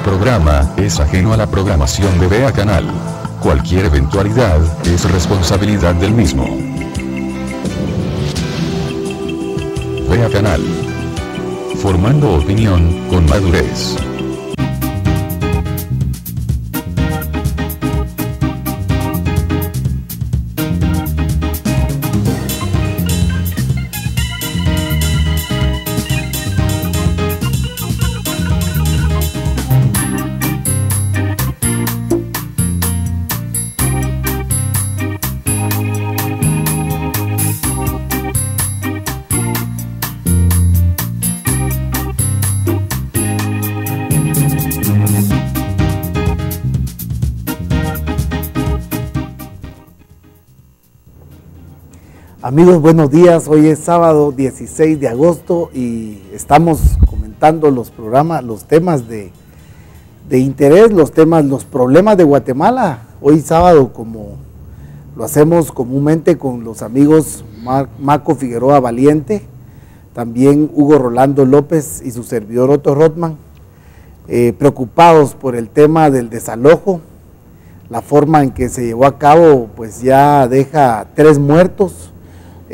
programa es ajeno a la programación de Vea Canal. Cualquier eventualidad es responsabilidad del mismo. Vea Canal. Formando opinión con madurez. Amigos, buenos días. Hoy es sábado 16 de agosto y estamos comentando los temas de interés, los problemas de Guatemala. Hoy sábado, como lo hacemos comúnmente con los amigos Maco Figueroa Valiente, también Hugo Rolando López y su servidor Otto Rothman, preocupados por el tema del desalojo. La forma en que se llevó a cabo pues ya deja 3 muertos,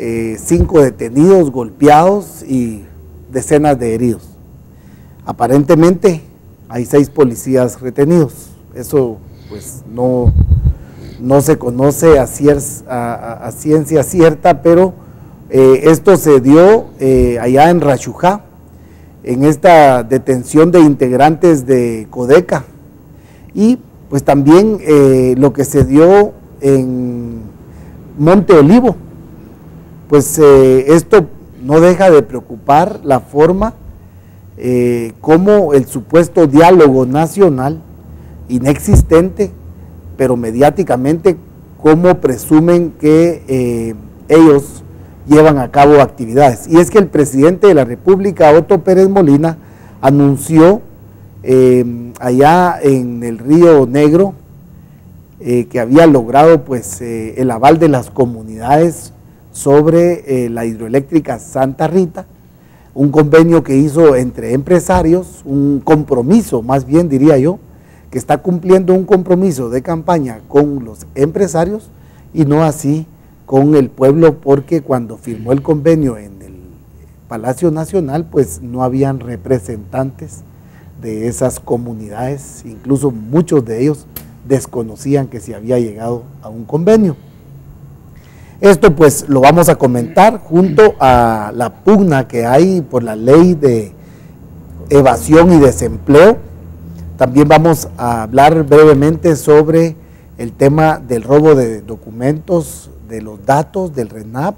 5 detenidos, golpeados y decenas de heridos. Aparentemente hay 6 policías retenidos. Eso pues no se conoce a ciencia cierta, pero esto se dio allá en Rachujá, en esta detención de integrantes de Codeca, y pues también lo que se dio en Monte Olivo. Pues esto no deja de preocupar la forma como el supuesto diálogo nacional, inexistente, pero mediáticamente, como presumen que ellos llevan a cabo actividades. Y es que el presidente de la República, Otto Pérez Molina, anunció allá en el Río Negro que había logrado pues el aval de las comunidades sobre la hidroeléctrica Santa Rita, un convenio que hizo entre empresarios, un compromiso, más bien diría yo, que está cumpliendo un compromiso de campaña con los empresarios y no así con el pueblo, porque cuando firmó el convenio en el Palacio Nacional, pues no habían representantes de esas comunidades, incluso muchos de ellos desconocían que se había llegado a un convenio. Esto pues lo vamos a comentar junto a la pugna que hay por la ley de evasión y desempleo. También vamos a hablar brevemente sobre el tema del robo de documentos, de los datos del RENAP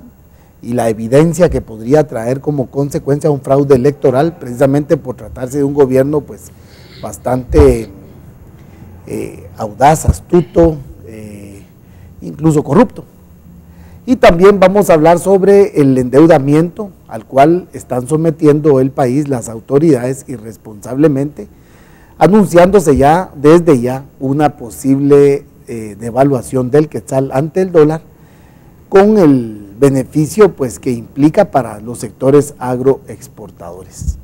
y la evidencia que podría traer como consecuencia un fraude electoral, precisamente por tratarse de un gobierno pues bastante audaz, astuto, incluso corrupto. Y también vamos a hablar sobre el endeudamiento al cual están sometiendo el país las autoridades irresponsablemente, anunciándose ya desde ya una posible devaluación del quetzal ante el dólar, con el beneficio pues que implica para los sectores agroexportadores.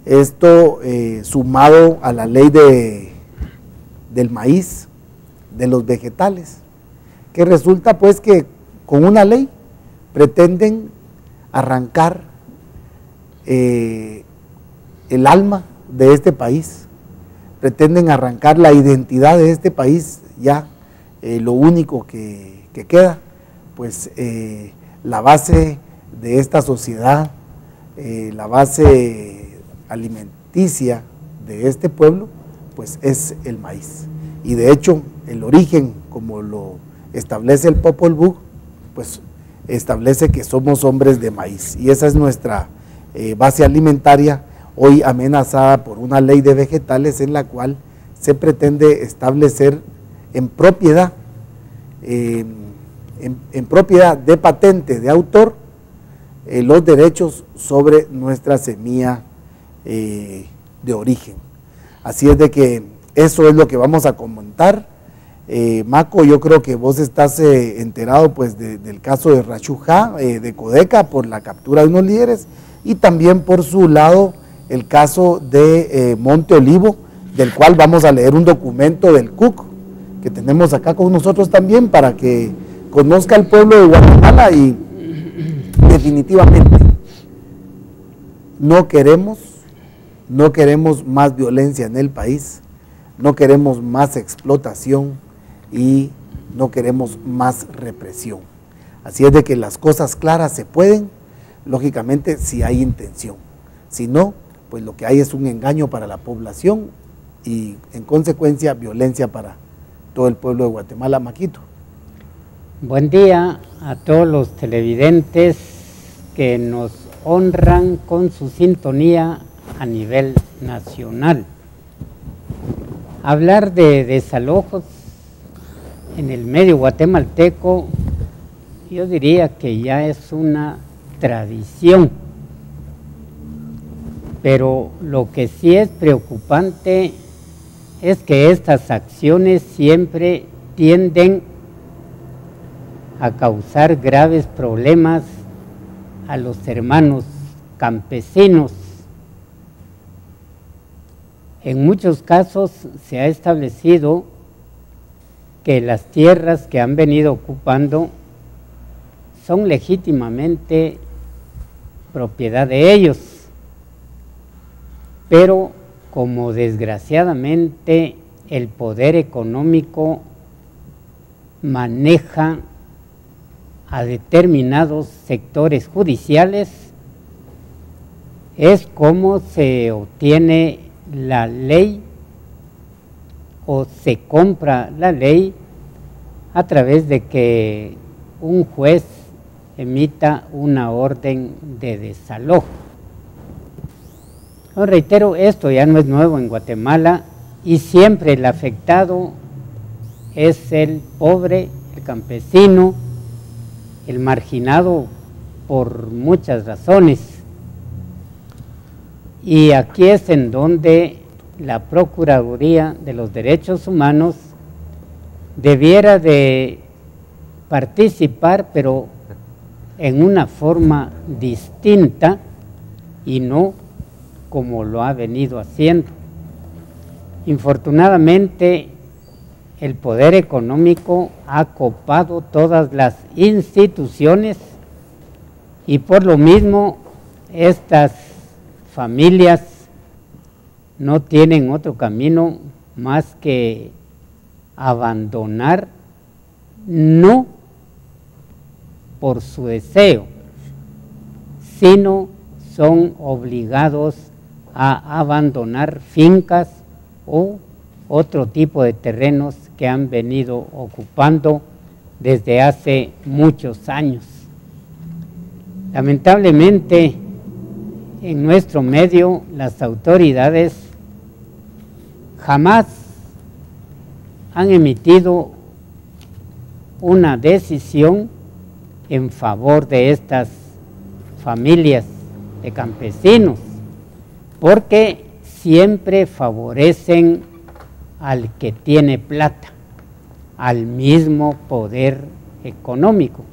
Esto sumado a la ley del maíz, de los vegetales, que resulta pues que con una ley pretenden arrancar el alma de este país, pretenden arrancar la identidad de este país. Ya lo único que queda, pues la base de esta sociedad, la base alimenticia de este pueblo, pues es el maíz. Y de hecho el origen, como lo establece el Popol Vuh, pues establece que somos hombres de maíz, y esa es nuestra base alimentaria, hoy amenazada por una ley de vegetales en la cual se pretende establecer en propiedad de patente de autor los derechos sobre nuestra semilla de origen. Así es de que eso es lo que vamos a comentar. Maco, yo creo que vos estás enterado pues del caso de Rachujá, de Codeca, por la captura de unos líderes, y también por su lado el caso de Monte Olivo, del cual vamos a leer un documento del CUC, que tenemos acá con nosotros también, para que conozca el pueblo de Guatemala. Y definitivamente no queremos más violencia en el país, no queremos más explotación y no queremos más represión. Así es de que las cosas claras se pueden, lógicamente, si hay intención. Si no, pues lo que hay es un engaño para la población y, en consecuencia, violencia para todo el pueblo de Guatemala. Maquito. Buen día a todos los televidentes que nos honran con su sintonía a nivel nacional. Hablar de desalojos en el medio guatemalteco, yo diría que ya es una tradición, pero lo que sí es preocupante es que estas acciones siempre tienden a causar graves problemas a los hermanos campesinos. En muchos casos se ha establecido que las tierras que han venido ocupando son legítimamente propiedad de ellos, pero como desgraciadamente el poder económico maneja a determinados sectores judiciales, es como se obtiene la ley o se compra la ley a través de que un juez emita una orden de desalojo. Yo reitero, esto ya no es nuevo en Guatemala y siempre el afectado es el pobre, el campesino, el marginado por muchas razones. Y aquí es en donde la Procuraduría de los Derechos Humanos debiera de participar, pero en una forma distinta y no como lo ha venido haciendo. Infortunadamente, el poder económico ha copado todas las instituciones y por lo mismo estas familias no tienen otro camino más que abandonar, no por su deseo, sino son obligados a abandonar fincas o otro tipo de terrenos que han venido ocupando desde hace muchos años. Lamentablemente, en nuestro medio, las autoridades jamás han emitido una decisión en favor de estas familias de campesinos, porque siempre favorecen al que tiene plata, al mismo poder económico.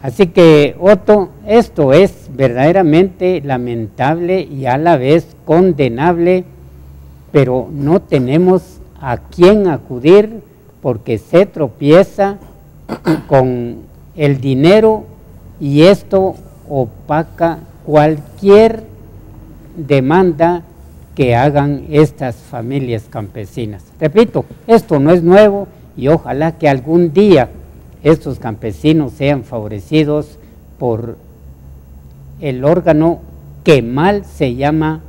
Así que, Otto, esto es verdaderamente lamentable y a la vez condenable, pero no tenemos a quién acudir porque se tropieza con el dinero y esto opaca cualquier demanda que hagan estas familias campesinas. Repito, esto no es nuevo y ojalá que algún día estos campesinos sean favorecidos por el órgano que mal se llama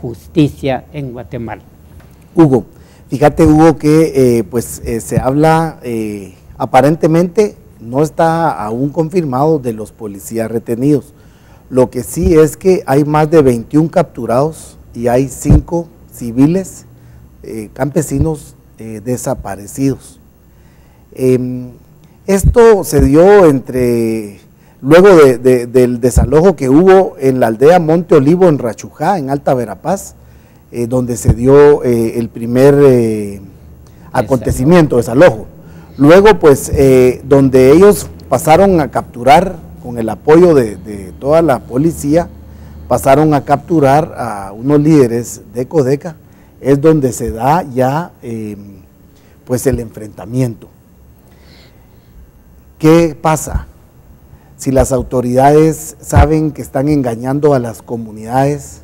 justicia en Guatemala. Hugo, fíjate, Hugo, que se habla, aparentemente no está aún confirmado de los policías retenidos. Lo que sí es que hay más de 21 capturados y hay 5 civiles campesinos desaparecidos. Esto se dio luego del desalojo que hubo en la aldea Monte Olivo en Rachujá, en Alta Verapaz, donde se dio el primer acontecimiento, desalojo. Luego, pues, donde ellos pasaron a capturar, con el apoyo de toda la policía, pasaron a capturar a unos líderes de Codeca, es donde se da ya pues el enfrentamiento. ¿Qué pasa? Si las autoridades saben que están engañando a las comunidades,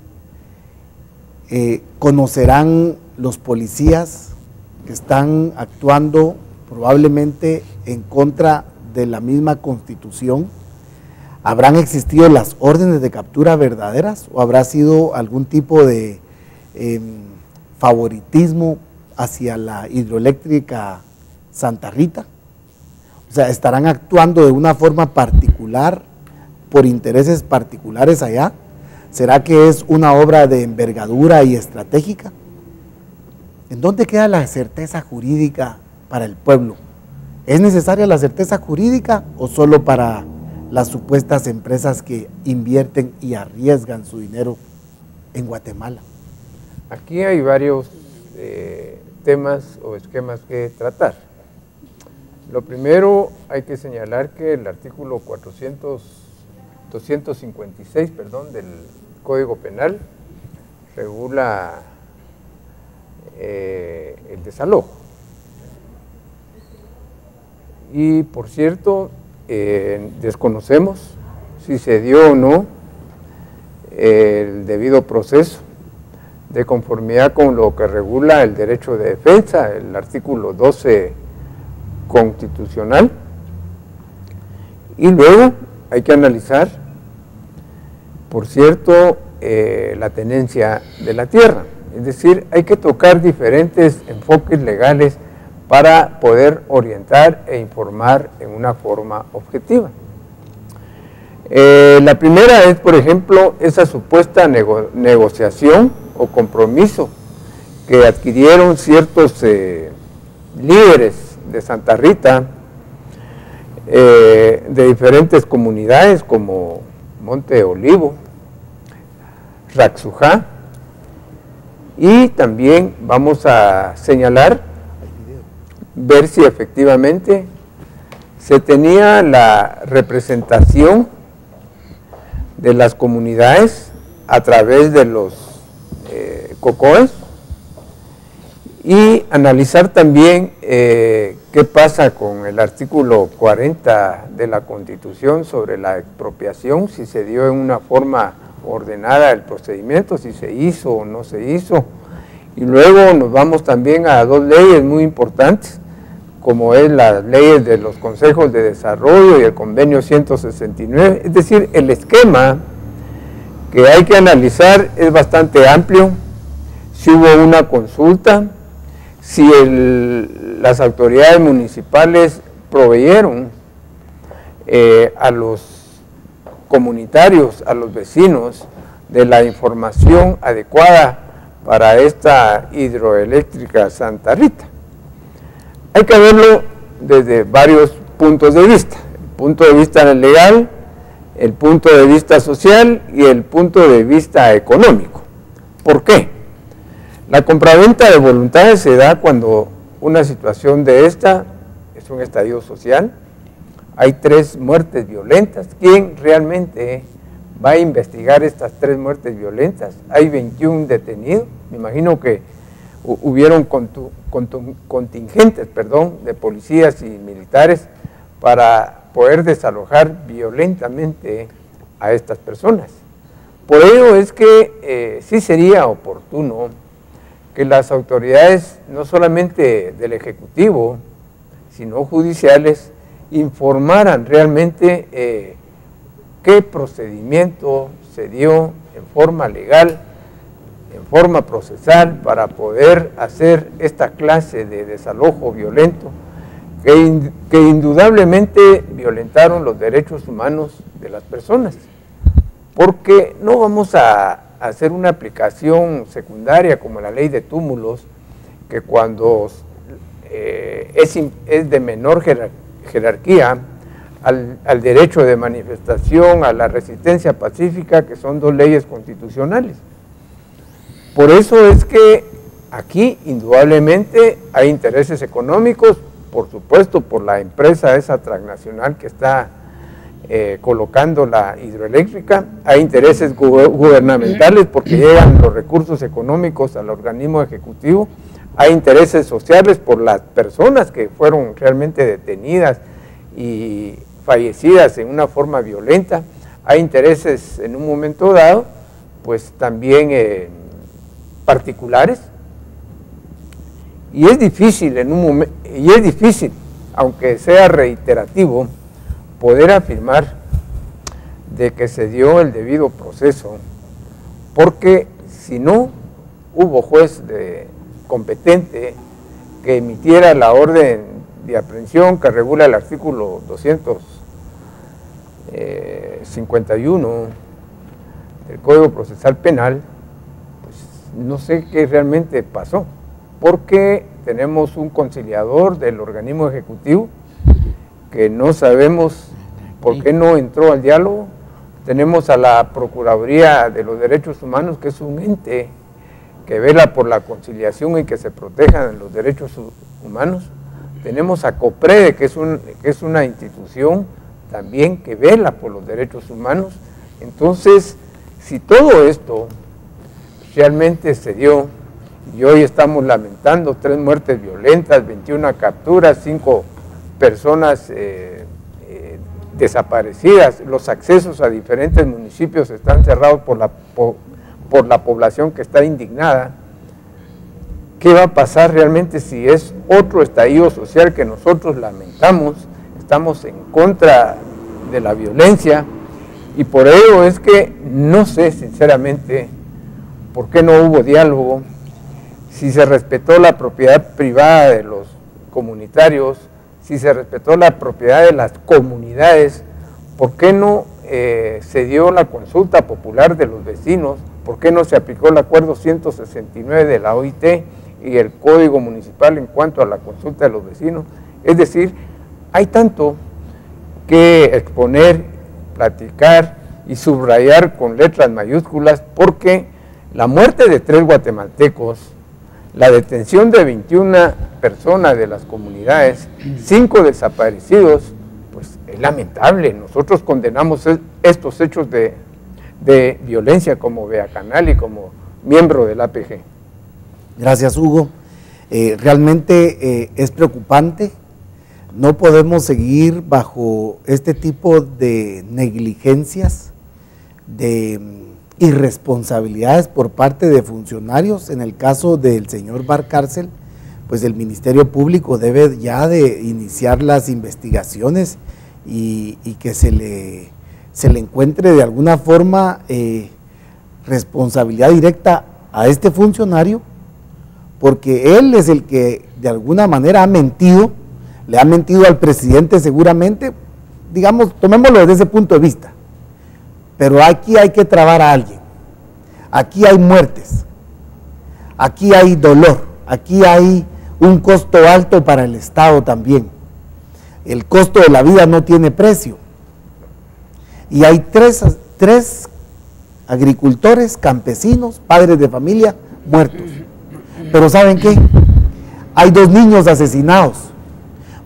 conocerán los policías que están actuando probablemente en contra de la misma Constitución. ¿Habrán existido las órdenes de captura verdaderas o habrá sido algún tipo de favoritismo hacia la hidroeléctrica Santa Rita? O sea, ¿estarán actuando de una forma particular, por intereses particulares allá? ¿Será que es una obra de envergadura y estratégica? ¿En dónde queda la certeza jurídica para el pueblo? ¿Es necesaria la certeza jurídica o solo para las supuestas empresas que invierten y arriesgan su dinero en Guatemala? Aquí hay varios temas o esquemas que tratar. Lo primero, hay que señalar que el artículo 256 del Código Penal regula el desalojo. Y por cierto, desconocemos si se dio o no el debido proceso de conformidad con lo que regula el derecho de defensa, el artículo 12 constitucional. Y luego hay que analizar, por cierto, la tenencia de la tierra. Es decir, hay que tocar diferentes enfoques legales para poder orientar e informar en una forma objetiva. La primera es, por ejemplo, esa supuesta negociación o compromiso que adquirieron ciertos líderes de Santa Rita, de diferentes comunidades como Monte Olivo, Raxujá, y también vamos a señalar, ver si efectivamente se tenía la representación de las comunidades a través de los COCOES, y analizar también qué pasa con el artículo 40 de la Constitución sobre la expropiación, si se dio en una forma ordenada el procedimiento, si se hizo o no se hizo. Y luego nos vamos también a dos leyes muy importantes, como es las leyes de los consejos de desarrollo y el convenio 169, es decir, el esquema que hay que analizar es bastante amplio. Si hubo una consulta, si las autoridades municipales proveyeron a los comunitarios, a los vecinos, de la información adecuada para esta hidroeléctrica Santa Rita. Hay que verlo desde varios puntos de vista: el punto de vista legal, el punto de vista social y el punto de vista económico. ¿Por qué? La compraventa de voluntades se da cuando una situación de esta es un estallido social, hay 3 muertes violentas. ¿Quién realmente va a investigar estas 3 muertes violentas? Hay 21 detenidos, me imagino que hubieron contingentes de policías y militares para poder desalojar violentamente a estas personas. Por ello es que sí sería oportuno que las autoridades, no solamente del Ejecutivo, sino judiciales, informaran realmente qué procedimiento se dio en forma legal, en forma procesal, para poder hacer esta clase de desalojo violento que indudablemente violentaron los derechos humanos de las personas. Porque no vamos a hacer una aplicación secundaria como la ley de túmulos, que cuando es de menor jerarquía al derecho de manifestación, a la resistencia pacífica, que son 2 leyes constitucionales. Por eso es que aquí indudablemente hay intereses económicos, por supuesto por la empresa esa transnacional que está colocando la hidroeléctrica, hay intereses gubernamentales porque llegan los recursos económicos al organismo ejecutivo, hay intereses sociales por las personas que fueron realmente detenidas y fallecidas en una forma violenta, hay intereses en un momento dado, pues también particulares, y es difícil aunque sea reiterativo, poder afirmar de que se dio el debido proceso, porque si no hubo juez competente que emitiera la orden de aprehensión que regula el artículo 251 del Código Procesal Penal, pues no sé qué realmente pasó, porque tenemos un conciliador del organismo ejecutivo que no sabemos por qué no entró al diálogo, tenemos a la Procuraduría de los Derechos Humanos, que es un ente que vela por la conciliación y que se protejan los derechos humanos, tenemos a COPREDE, que es una institución también que vela por los derechos humanos. Entonces, si todo esto realmente se dio, y hoy estamos lamentando 3 muertes violentas, 21 capturas, 5 personas desaparecidas, los accesos a diferentes municipios están cerrados por la población que está indignada, ¿qué va a pasar realmente si es otro estallido social que nosotros lamentamos? Estamos en contra de la violencia y por ello es que no sé sinceramente por qué no hubo diálogo, si se respetó la propiedad privada de los comunitarios, si se respetó la propiedad de las comunidades, ¿por qué no se dio la consulta popular de los vecinos? ¿Por qué no se aplicó el acuerdo 169 de la OIT y el Código Municipal en cuanto a la consulta de los vecinos? Es decir, hay tanto que exponer, platicar y subrayar con letras mayúsculas, porque la muerte de 3 guatemaltecos, la detención de 21 personas de las comunidades, 5 desaparecidos, pues es lamentable. Nosotros condenamos estos hechos de violencia como Vea Canal y como miembro del APG. Gracias, Hugo. Realmente es preocupante. No podemos seguir bajo este tipo de negligencias, de irresponsabilidades por parte de funcionarios. En el caso del señor Valcárcel, pues el Ministerio Público debe ya de iniciar las investigaciones y que se le encuentre de alguna forma responsabilidad directa a este funcionario, porque él es el que de alguna manera ha mentido, le ha mentido al presidente seguramente, digamos, tomémoslo desde ese punto de vista. Pero aquí hay que trabar a alguien, aquí hay muertes, aquí hay dolor, aquí hay un costo alto para el Estado también. El costo de la vida no tiene precio. Y hay tres agricultores, campesinos, padres de familia muertos. Pero ¿saben qué? Hay 2 niños asesinados,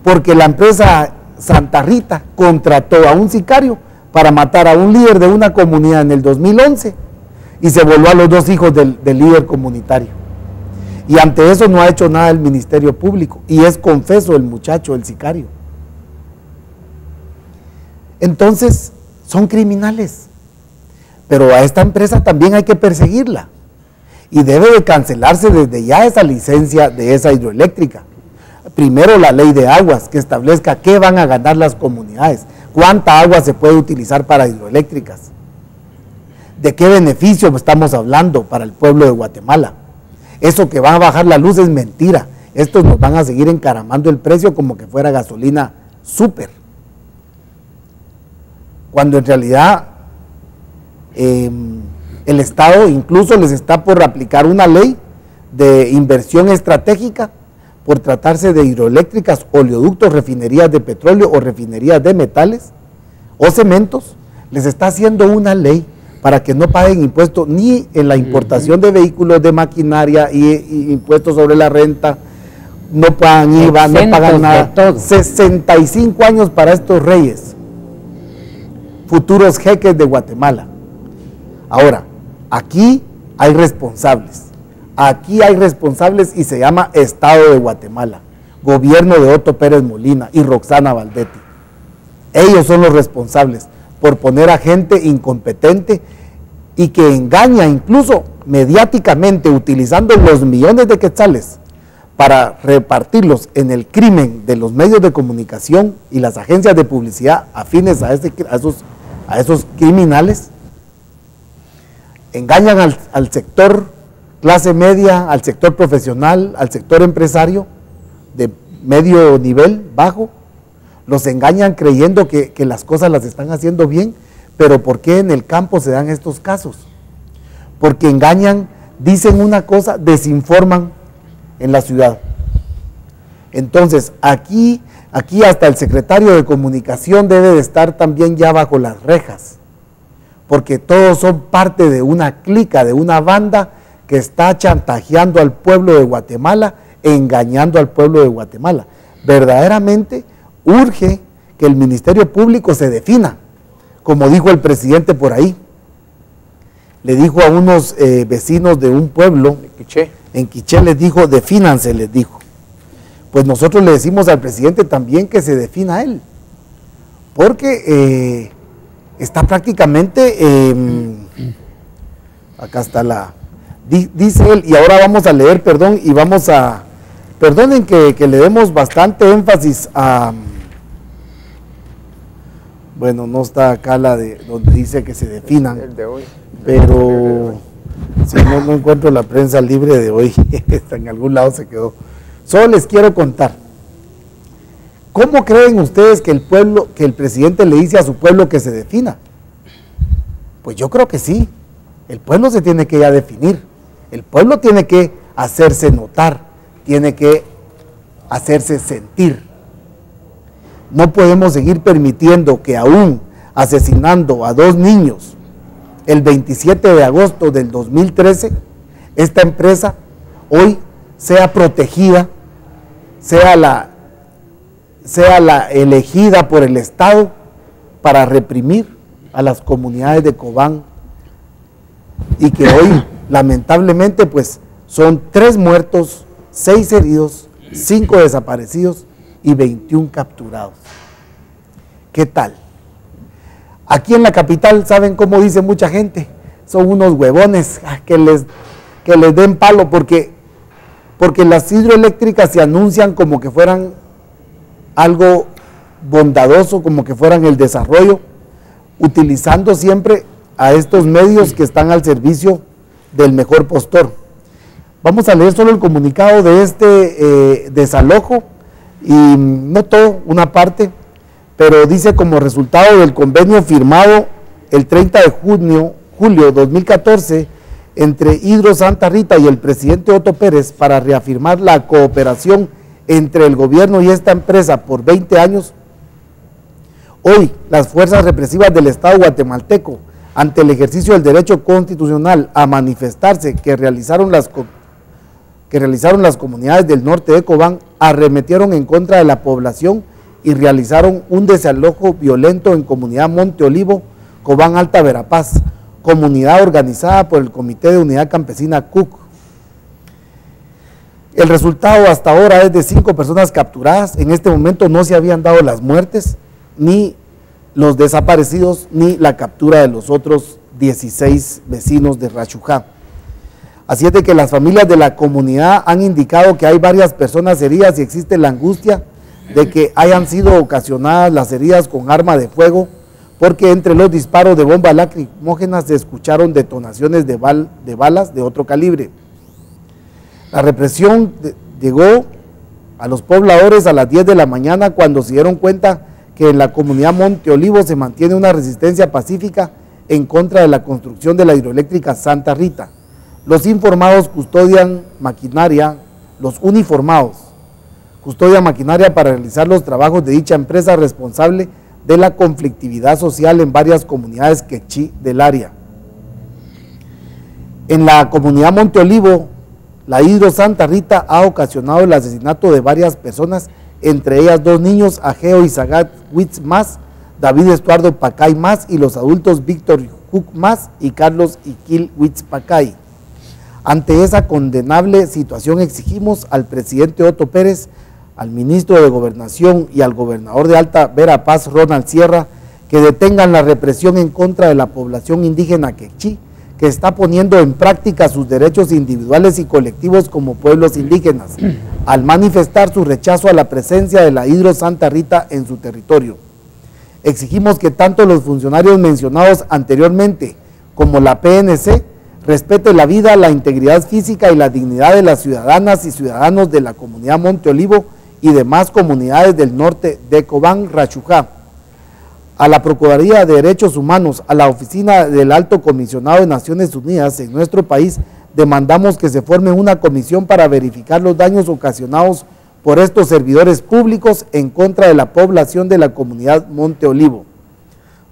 porque la empresa Santa Rita contrató a un sicario para matar a un líder de una comunidad en el 2011 y se volvió a los 2 hijos del líder comunitario. Y ante eso no ha hecho nada el Ministerio Público, y es confeso el muchacho, el sicario. Entonces, son criminales, pero a esta empresa también hay que perseguirla, y debe de cancelarse desde ya esa licencia de esa hidroeléctrica. Primero la ley de aguas, que establezca qué van a ganar las comunidades, cuánta agua se puede utilizar para hidroeléctricas, de qué beneficio estamos hablando para el pueblo de Guatemala. Eso que va a bajar la luz es mentira, estos nos van a seguir encaramando el precio como que fuera gasolina súper, cuando en realidad el Estado incluso les está por aplicar una ley de inversión estratégica por tratarse de hidroeléctricas, oleoductos, refinerías de petróleo o refinerías de metales o cementos. Les está haciendo una ley para que no paguen impuestos ni en la importación de vehículos, de maquinaria y impuestos sobre la renta, no pagan IVA, no pagan nada. 65 años para estos reyes. futuros jeques de Guatemala. Ahora, aquí hay responsables. Aquí hay responsables y se llama Estado de Guatemala, gobierno de Otto Pérez Molina y Roxana Valdetti. Ellos son los responsables por poner a gente incompetente y que engaña incluso mediáticamente utilizando los millones de quetzales para repartirlos en el crimen de los medios de comunicación y las agencias de publicidad afines a esos criminales. Engañan al sector clase media, al sector profesional, al sector empresario de medio nivel, bajo. Los engañan creyendo que las cosas las están haciendo bien, pero ¿por qué en el campo se dan estos casos? Porque engañan, dicen una cosa, desinforman en la ciudad. Entonces, aquí hasta el secretario de Comunicación debe de estar también ya bajo las rejas, porque todos son parte de una clica, de una banda que está chantajeando al pueblo de Guatemala, engañando al pueblo de Guatemala. Verdaderamente urge que el Ministerio Público se defina, como dijo el presidente por ahí. Le dijo a unos vecinos de un pueblo, en Quiché les dijo, defínanse, les dijo. Pues nosotros le decimos al presidente también que se defina él, porque está prácticamente, acá está dice él, y ahora vamos a leer, perdón, y vamos a, perdonen que le demos bastante énfasis a, bueno, no está acá la de donde dice que se definan, el de hoy. Pero si no encuentro la prensa libre de hoy, está en algún lado se quedó. Solo les quiero contar, ¿cómo creen ustedes que el presidente le dice a su pueblo que se defina? Pues yo creo que sí, el pueblo se tiene que ya definir, el pueblo tiene que hacerse notar, tiene que hacerse sentir. No podemos seguir permitiendo que aún asesinando a 2 niños el 27 de agosto del 2013, esta empresa hoy sea protegida, sea la elegida por el Estado para reprimir a las comunidades de Cobán, y que hoy lamentablemente pues son 3 muertos, 6 heridos, 5 desaparecidos y 21 capturados. ¿Qué tal? Aquí en la capital, ¿saben cómo dice mucha gente? Son unos huevones que les den palo porque las hidroeléctricas se anuncian como que fueran algo bondadoso, como que fueran el desarrollo, utilizando siempre a estos medios que están al servicio del mejor postor. Vamos a leer solo el comunicado de este desalojo, y no todo, una parte, pero dice: como resultado del convenio firmado el 30 de julio 2014 entre Hidro Santa Rita y el presidente Otto Pérez para reafirmar la cooperación entre el gobierno y esta empresa por 20 años, hoy las fuerzas represivas del Estado guatemalteco, ante el ejercicio del derecho constitucional a manifestarse que realizaron las comunidades del norte de Cobán, arremetieron en contra de la población y realizaron un desalojo violento en comunidad Monte Olivo, Cobán Alta Verapaz, comunidad organizada por el Comité de Unidad Campesina CUC. El resultado hasta ahora es de 5 personas capturadas. En este momento no se habían dado las muertes, ni los desaparecidos, ni la captura de los otros 16 vecinos de Rachujá. Así es de que las familias de la comunidad han indicado que hay varias personas heridas y existe la angustia de que hayan sido ocasionadas las heridas con arma de fuego, porque entre los disparos de bombas lacrimógenas se escucharon detonaciones de balas de otro calibre. La represión llegó a los pobladores a las 10 de la mañana, cuando se dieron cuenta que en la comunidad Monte Olivo se mantiene una resistencia pacífica en contra de la construcción de la hidroeléctrica Santa Rita. Los uniformados custodian maquinaria para realizar los trabajos de dicha empresa responsable de la conflictividad social en varias comunidades quechí del área. En la comunidad Monte Olivo, la Hidro Santa Rita ha ocasionado el asesinato de varias personas, entre ellas 2 niños, Ageo y Sagat Huitz Más, David Estuardo Pacay Mas y los adultos Víctor Huc Mas y Carlos Iquil Huitz Pacay. Ante esa condenable situación exigimos al presidente Otto Pérez, al ministro de Gobernación y al gobernador de Alta Verapaz, Ronald Sierra, que detengan la represión en contra de la población indígena quechí, que está poniendo en práctica sus derechos individuales y colectivos como pueblos indígenas, al manifestar su rechazo a la presencia de la Hidro Santa Rita en su territorio. Exigimos que tanto los funcionarios mencionados anteriormente como la PNC respete la vida, la integridad física y la dignidad de las ciudadanas y ciudadanos de la comunidad Monte Olivo y demás comunidades del norte de Cobán, Rachujá. A la Procuraduría de Derechos Humanos, a la Oficina del Alto Comisionado de Naciones Unidas en nuestro país, demandamos que se forme una comisión para verificar los daños ocasionados por estos servidores públicos en contra de la población de la comunidad Monte Olivo.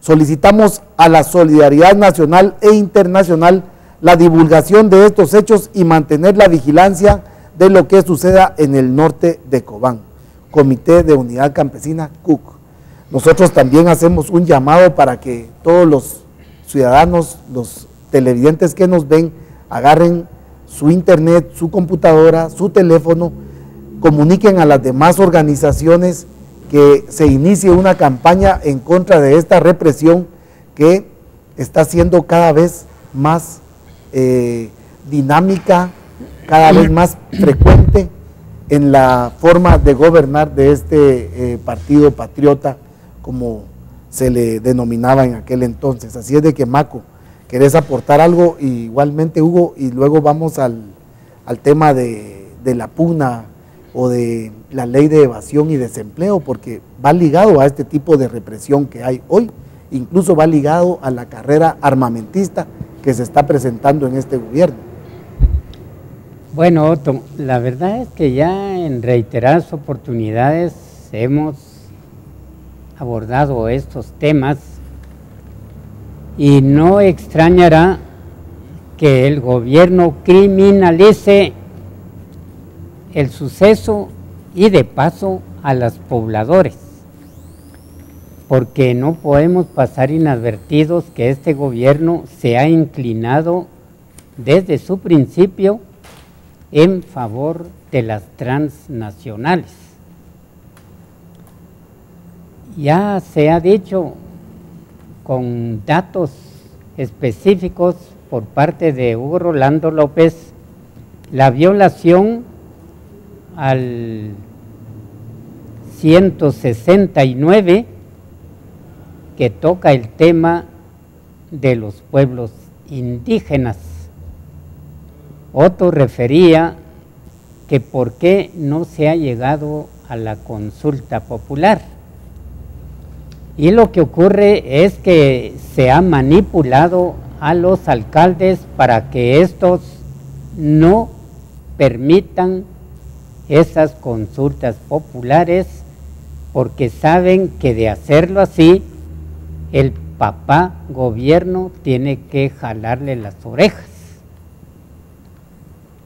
Solicitamos a la solidaridad nacional e internacional la divulgación de estos hechos y mantener la vigilancia de lo que suceda en el norte de Cobán. Comité de Unidad Campesina, CUC. Nosotros también hacemos un llamado para que todos los ciudadanos, los televidentes que nos ven, agarren su internet, su computadora, su teléfono, comuniquen a las demás organizaciones que se inicie una campaña en contra de esta represión que está siendo cada vez más dinámica, cada vez más frecuente en la forma de gobernar de este partido patriota, como se le denominaba en aquel entonces. Así es de que, Maco, ¿querés aportar algo? Y igualmente, Hugo, y luego vamos al tema de la pugna o de la ley de evasión y desempleo, porque va ligado a este tipo de represión que hay hoy, incluso va ligado a la carrera armamentista que se está presentando en este gobierno. Bueno, Otto, la verdad es que ya en reiteradas oportunidades hemos abordado estos temas y no extrañará que el gobierno criminalice el suceso y de paso a los pobladores, porque no podemos pasar inadvertidos que este gobierno se ha inclinado desde su principio en favor de las transnacionales. Ya se ha dicho con datos específicos por parte de Hugo Rolando López la violación al 169 que toca el tema de los pueblos indígenas. Otto refería que por qué no se ha llegado a la consulta popular. Y lo que ocurre es que se ha manipulado a los alcaldes para que estos no permitan esas consultas populares, porque saben que de hacerlo así, el papá gobierno tiene que jalarle las orejas,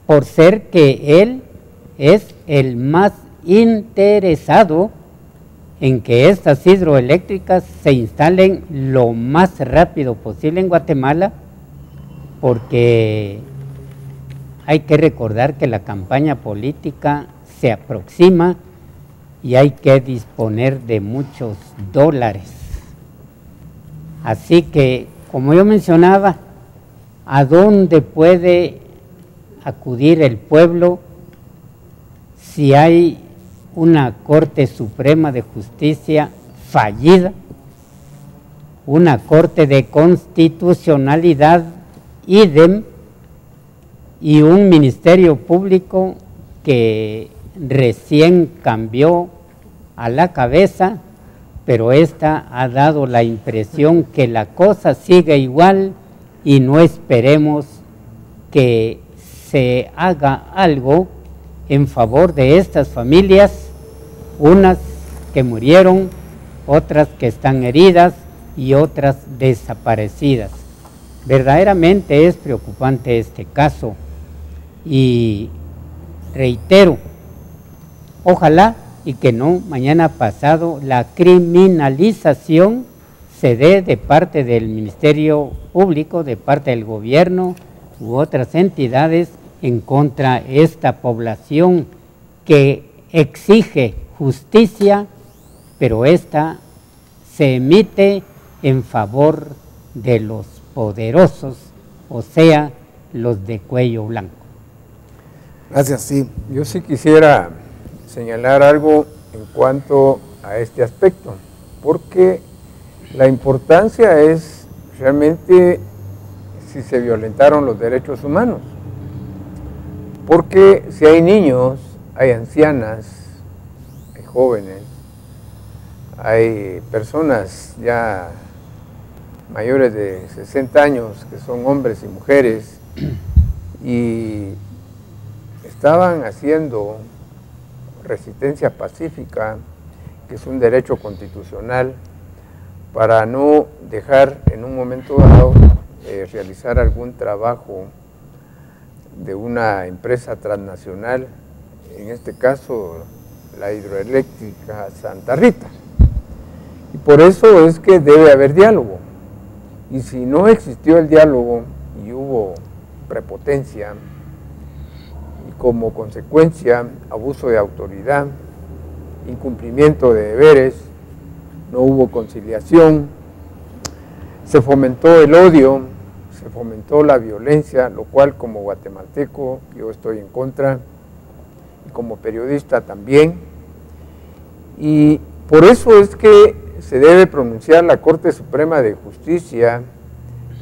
por ser que él es el más interesado en que estas hidroeléctricas se instalen lo más rápido posible en Guatemala, porque hay que recordar que la campaña política se aproxima y hay que disponer de muchos dólares. Así que, como yo mencionaba, ¿a dónde puede acudir el pueblo si hay una Corte Suprema de Justicia fallida, una Corte de Constitucionalidad idem y un Ministerio Público que recién cambió a la cabeza, pero esta ha dado la impresión que la cosa sigue igual y no esperemos que se haga algo en favor de estas familias, unas que murieron, otras que están heridas y otras desaparecidas. Verdaderamente es preocupante este caso y reitero, ojalá y que no mañana pasado la criminalización se dé de parte del Ministerio Público, de parte del gobierno u otras entidades en contra de esta población que exige justicia, pero esta se emite en favor de los poderosos, o sea, los de cuello blanco. Gracias, sí. Yo sí quisiera señalar algo en cuanto a este aspecto, porque la importancia es realmente si se violentaron los derechos humanos, porque si hay niños, hay ancianas, hay jóvenes, hay personas ya mayores de 60 años que son hombres y mujeres y estaban haciendo resistencia pacífica, que es un derecho constitucional, para no dejar en un momento dado realizar algún trabajo de una empresa transnacional, en este caso la hidroeléctrica Santa Rita. Y por eso es que debe haber diálogo. Y si no existió el diálogo y hubo prepotencia, y como consecuencia abuso de autoridad, incumplimiento de deberes, no hubo conciliación, se fomentó el odio, se fomentó la violencia, lo cual como guatemalteco yo estoy en contra, y como periodista también, y por eso es que se debe pronunciar la Corte Suprema de Justicia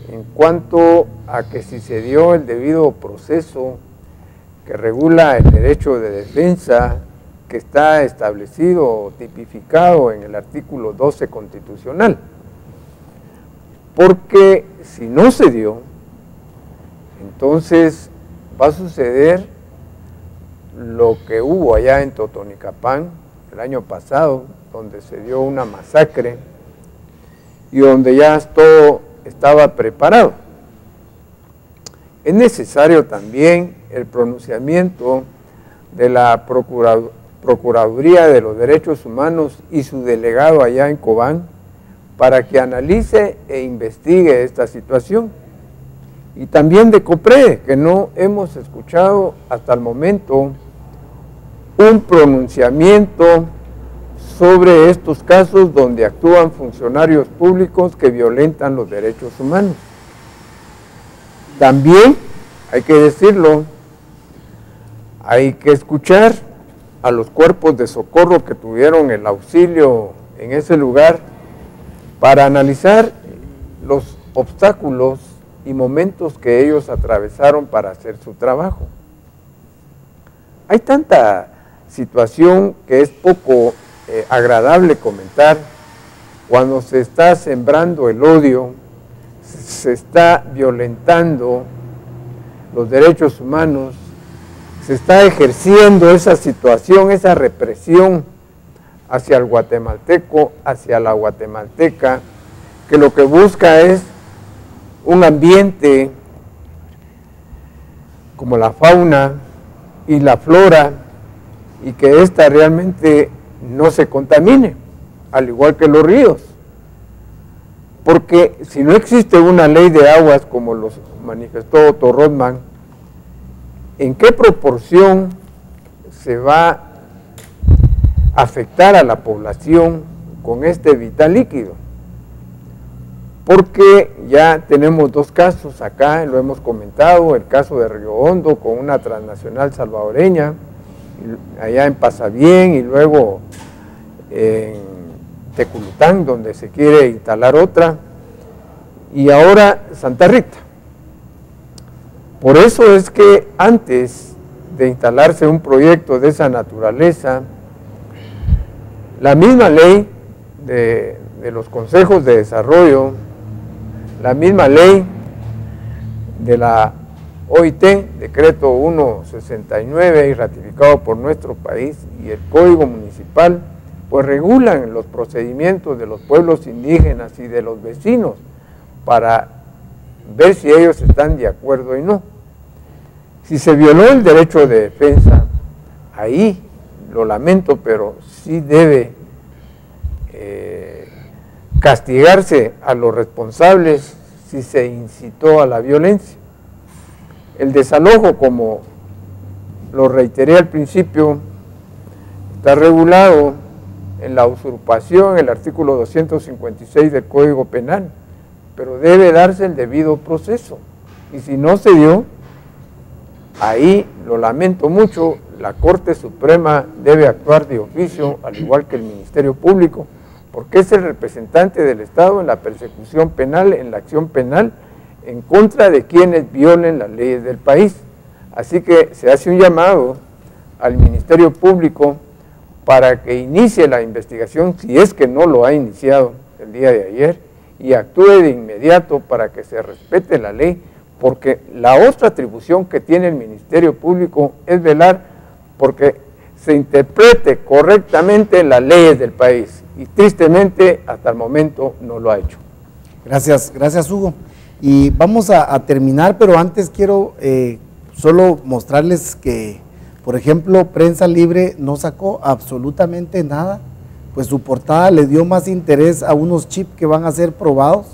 en cuanto a que si se dio el debido proceso que regula el derecho de defensa, que está establecido o tipificado en el artículo 12 constitucional. Porque si no se dio, entonces va a suceder lo que hubo allá en Totonicapán el año pasado, donde se dio una masacre y donde ya todo estaba preparado. Es necesario también el pronunciamiento de la Procuraduría de los Derechos Humanos y su delegado allá en Cobán para que analice e investigue esta situación. Y también de COPRED, que no hemos escuchado hasta el momento un pronunciamiento sobre estos casos donde actúan funcionarios públicos que violentan los derechos humanos. También, hay que decirlo, hay que escuchar a los cuerpos de socorro que tuvieron el auxilio en ese lugar para analizar los obstáculos y momentos que ellos atravesaron para hacer su trabajo. Hay tanta situación que es poco agradable comentar cuando se está sembrando el odio, se está violentando los derechos humanos, se está ejerciendo esa situación, esa represión hacia el guatemalteco, hacia la guatemalteca, que lo que busca es un ambiente como la fauna y la flora, y que ésta realmente no se contamine, al igual que los ríos. Porque si no existe una ley de aguas, como lo manifestó Otto Rothman, ¿en qué proporción se va a afectar a la población con este vital líquido? Porque ya tenemos dos casos acá, lo hemos comentado, el caso de Río Hondo con una transnacional salvadoreña, allá en Pasabien, y luego en Teculután, donde se quiere instalar otra, y ahora Santa Rita. Por eso es que antes de instalarse un proyecto de esa naturaleza, la misma ley de los consejos de desarrollo, la misma ley de la OIT, decreto 169 y ratificado por nuestro país, y el Código Municipal, pues regulan los procedimientos de los pueblos indígenas y de los vecinos para ver si ellos están de acuerdo y no. Si se violó el derecho de defensa, ahí lo lamento, pero sí debe castigarse a los responsables si se incitó a la violencia. El desalojo, como lo reiteré al principio, está regulado en la usurpación, el artículo 256 del Código Penal, pero debe darse el debido proceso. Y si no se dio, ahí lo lamento mucho, la Corte Suprema debe actuar de oficio, al igual que el Ministerio Público, porque es el representante del Estado en la persecución penal, en la acción penal, en contra de quienes violen las leyes del país. Así que se hace un llamado al Ministerio Público para que inicie la investigación, si es que no lo ha iniciado el día de ayer, y actúe de inmediato para que se respete la ley, porque la otra atribución que tiene el Ministerio Público es velar porque se interprete correctamente las leyes del país, y tristemente hasta el momento no lo ha hecho. Gracias, gracias Hugo. Y vamos a terminar, pero antes quiero solo mostrarles que, por ejemplo, Prensa Libre no sacó absolutamente nada, pues su portada le dio más interés a unos chips que van a ser probados,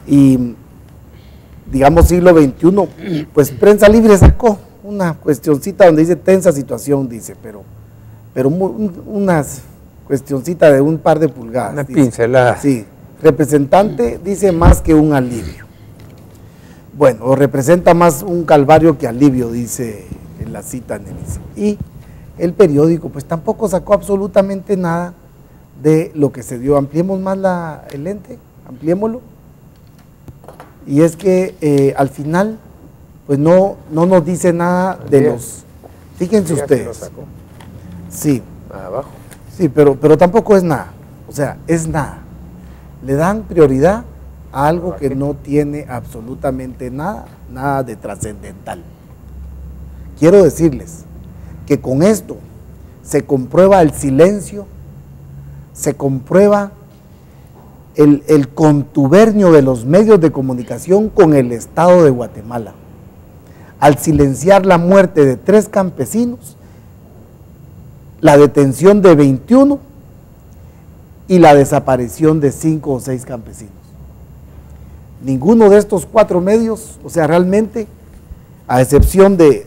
y digamos siglo XXI, pues Prensa Libre sacó una cuestioncita donde dice tensa situación, dice, pero unas cuestioncita de un par de pulgadas. Una dice, pincelada. Sí, representante dice más que un alivio. Bueno, o representa más un calvario que alivio, dice en la cita Nelly. Y el periódico pues tampoco sacó absolutamente nada de lo que se dio. Ampliemos más el lente, ampliémoslo. Y es que al final pues no nos dice nada de los, fíjense ustedes, sí, abajo. Sí, pero tampoco es nada, o sea, es nada. Le dan prioridad a algo que no tiene absolutamente nada de trascendental. Quiero decirles que con esto se comprueba el silencio, se comprueba el contubernio de los medios de comunicación con el Estado de Guatemala, al silenciar la muerte de 3 campesinos, la detención de 21 y la desaparición de 5 o 6 campesinos. Ninguno de estos 4 medios, o sea, realmente, a excepción de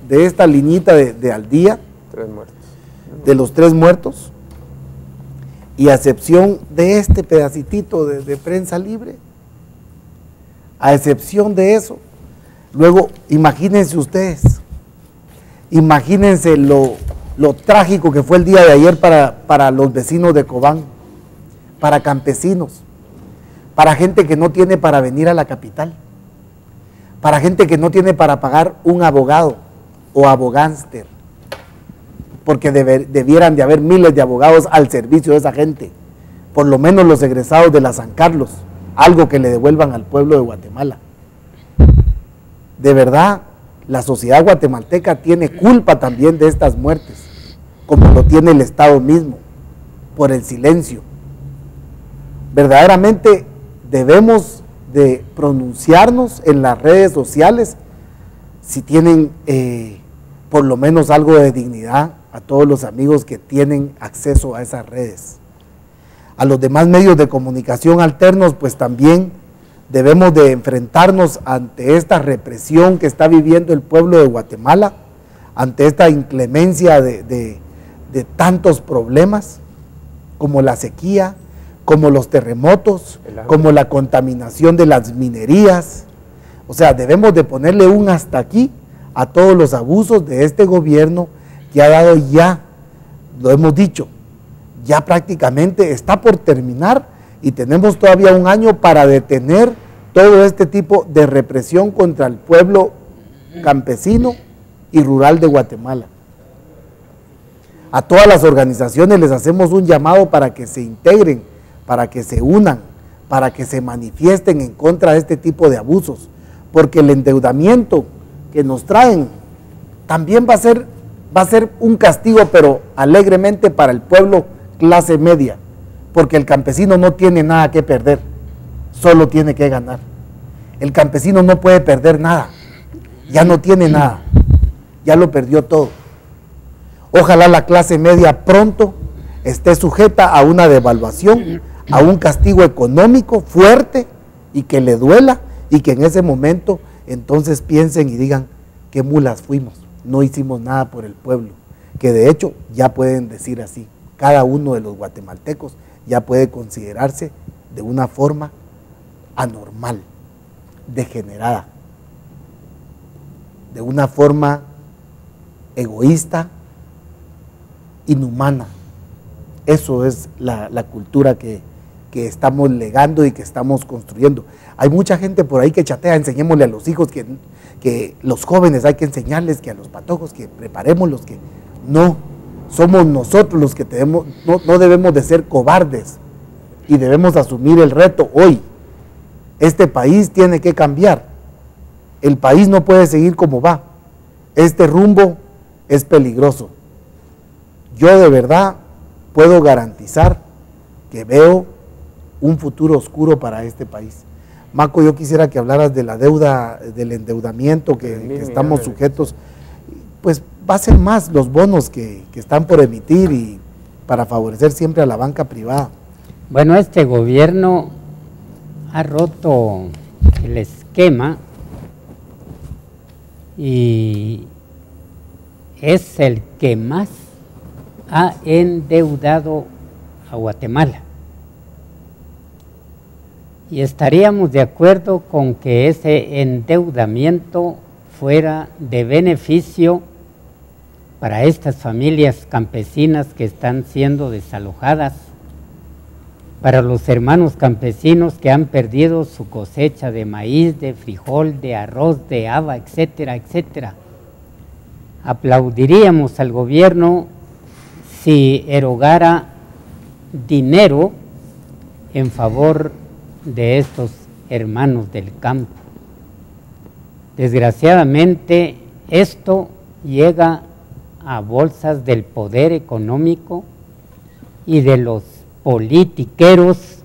esta liñita de Al Día, 3 muertos. De los 3 muertos, y a excepción de este pedacitito de Prensa Libre, a excepción de eso, luego imagínense ustedes, imagínense lo trágico que fue el día de ayer para los vecinos de Cobán, para campesinos, para gente que no tiene para venir a la capital, para gente que no tiene para pagar un abogado o abogánster, porque debieran de haber miles de abogados al servicio de esa gente, por lo menos los egresados de la San Carlos, algo que le devuelvan al pueblo de Guatemala. De verdad, la sociedad guatemalteca tiene culpa también de estas muertes, como lo tiene el Estado mismo, por el silencio. Verdaderamente debemos de pronunciarnos en las redes sociales, si tienen por lo menos algo de dignidad, a todos los amigos que tienen acceso a esas redes. A los demás medios de comunicación alternos, pues también debemos de enfrentarnos ante esta represión que está viviendo el pueblo de Guatemala, ante esta inclemencia de tantos problemas, como la sequía, como los terremotos, como la contaminación de las minerías. O sea, debemos de ponerle un hasta aquí a todos los abusos de este gobierno que ha dado ya, lo hemos dicho, ya prácticamente está por terminar y tenemos todavía un año para detener todo este tipo de represión contra el pueblo campesino y rural de Guatemala. A todas las organizaciones les hacemos un llamado para que se integren, para que se unan, para que se manifiesten en contra de este tipo de abusos, porque el endeudamiento que nos traen también va a ser un castigo, pero alegremente para el pueblo clase media, porque el campesino no tiene nada que perder, solo tiene que ganar. El campesino no puede perder nada, ya no tiene nada, ya lo perdió todo. Ojalá la clase media pronto esté sujeta a una devaluación, a un castigo económico fuerte y que le duela, y que en ese momento entonces piensen y digan qué mulas fuimos, no hicimos nada por el pueblo, que de hecho ya pueden decir así, cada uno de los guatemaltecos ya puede considerarse de una forma anormal, degenerada, de una forma egoísta, inhumana. Eso es la cultura que estamos legando y que estamos construyendo. Hay mucha gente por ahí que chatea, enseñémosle a los hijos que los jóvenes hay que enseñarles, que a los patojos que preparémoslos, que no, somos nosotros los que no debemos de ser cobardes y debemos asumir el reto hoy. Este país tiene que cambiar, el país no puede seguir como va, este rumbo es peligroso. Yo de verdad puedo garantizar que veo un futuro oscuro para este país. Maco, yo quisiera que hablaras de la deuda, del endeudamiento que estamos sujetos. Pues va a ser más los bonos que están por emitir y para favorecer siempre a la banca privada. Bueno, este gobierno ha roto el esquema y es el que más ha endeudado a Guatemala. Y estaríamos de acuerdo con que ese endeudamiento fuera de beneficio para estas familias campesinas que están siendo desalojadas, para los hermanos campesinos que han perdido su cosecha de maíz, de frijol, de arroz, de haba, etcétera, etcétera. Aplaudiríamos al gobierno si erogara dinero en favor de estos hermanos del campo. Desgraciadamente, esto llega a bolsas del poder económico y de los politiqueros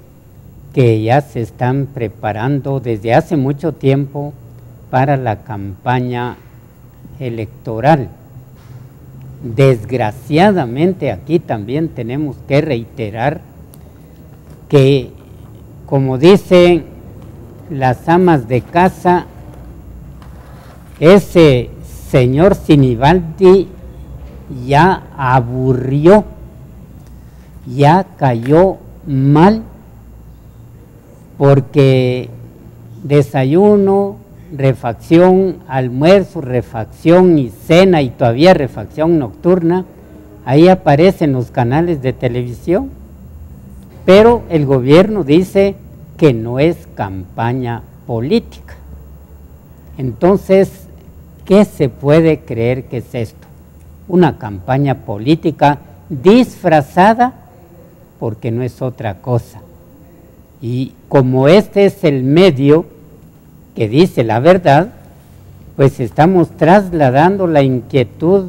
que ya se están preparando desde hace mucho tiempo para la campaña electoral. Desgraciadamente, aquí también tenemos que reiterar que, como dicen las amas de casa, ese señor Sinibaldi ya aburrió, ya cayó mal, porque desayuno, refacción, almuerzo, refacción y cena y todavía refacción nocturna, ahí aparecen los canales de televisión, pero el gobierno dice que no es campaña política. Entonces, ¿qué se puede creer que es esto? Una campaña política disfrazada, porque no es otra cosa. Y como este es el medio que dice la verdad, pues estamos trasladando la inquietud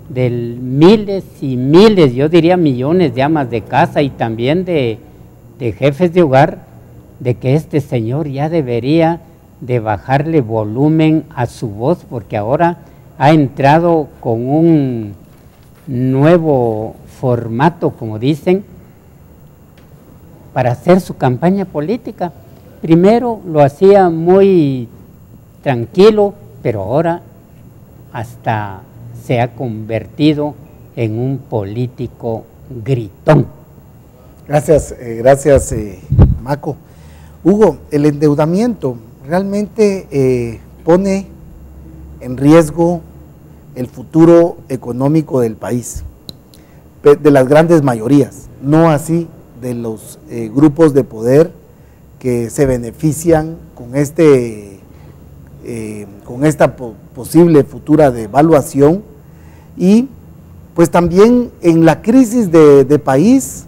de miles y miles, yo diría millones de amas de casa y también de jefes de hogar, de que este señor ya debería de bajarle volumen a su voz, porque ahora ha entrado con un nuevo formato, como dicen, para hacer su campaña política. Primero lo hacía muy tranquilo, pero ahora hasta se ha convertido en un político gritón. Gracias, Maco. Hugo, el endeudamiento realmente pone en riesgo el futuro económico del país, de las grandes mayorías, no así de los grupos de poder que se benefician con esta posible futura devaluación. Y pues también en la crisis de país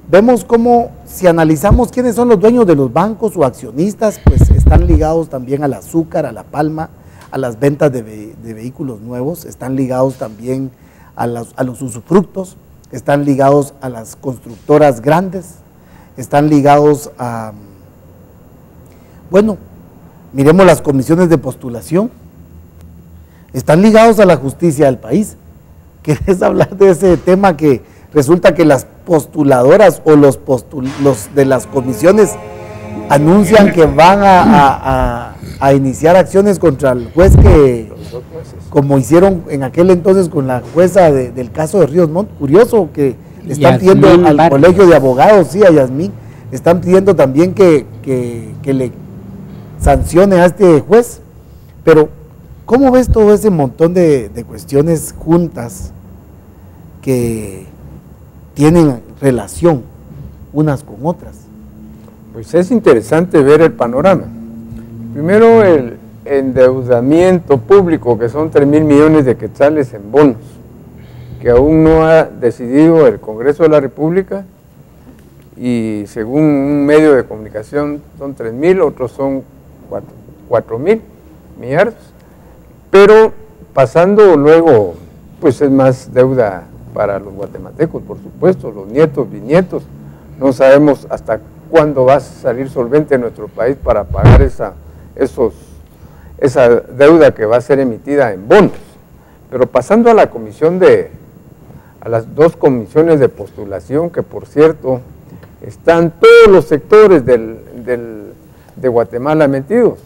vemos cómo, si analizamos quiénes son los dueños de los bancos o accionistas, pues están ligados también al azúcar, a la palma, a las ventas de vehículos nuevos, están ligados también a los usufructos, están ligados a las constructoras grandes, están ligados a, bueno, miremos las comisiones de postulación, están ligados a la justicia del país. ¿querés hablar de ese tema que resulta que las postuladoras o los de las comisiones anuncian que van a iniciar acciones contra el juez que, como hicieron en aquel entonces con la jueza del caso de Ríos Montt? Curioso que le están pidiendo al Vargas. colegio de abogados, sí, a Yasmín, le están pidiendo también que le sancione a este juez. Pero ¿cómo ves todo ese montón de cuestiones juntas que tienen relación unas con otras? Pues es interesante ver el panorama. Primero, el endeudamiento público, que son 3,000 millones de quetzales en bonos, que aún no ha decidido el Congreso de la República, y según un medio de comunicación son 3,000, otros son 4,000 millardos, pero pasando luego, pues es más deuda para los guatemaltecos, por supuesto, los nietos, bisnietos. No sabemos hasta cuándo va a salir solvente nuestro país para pagar esa deuda que va a ser emitida en bonos. Pero pasando a a las dos comisiones de postulación, que por cierto están todos los sectores de Guatemala metidos.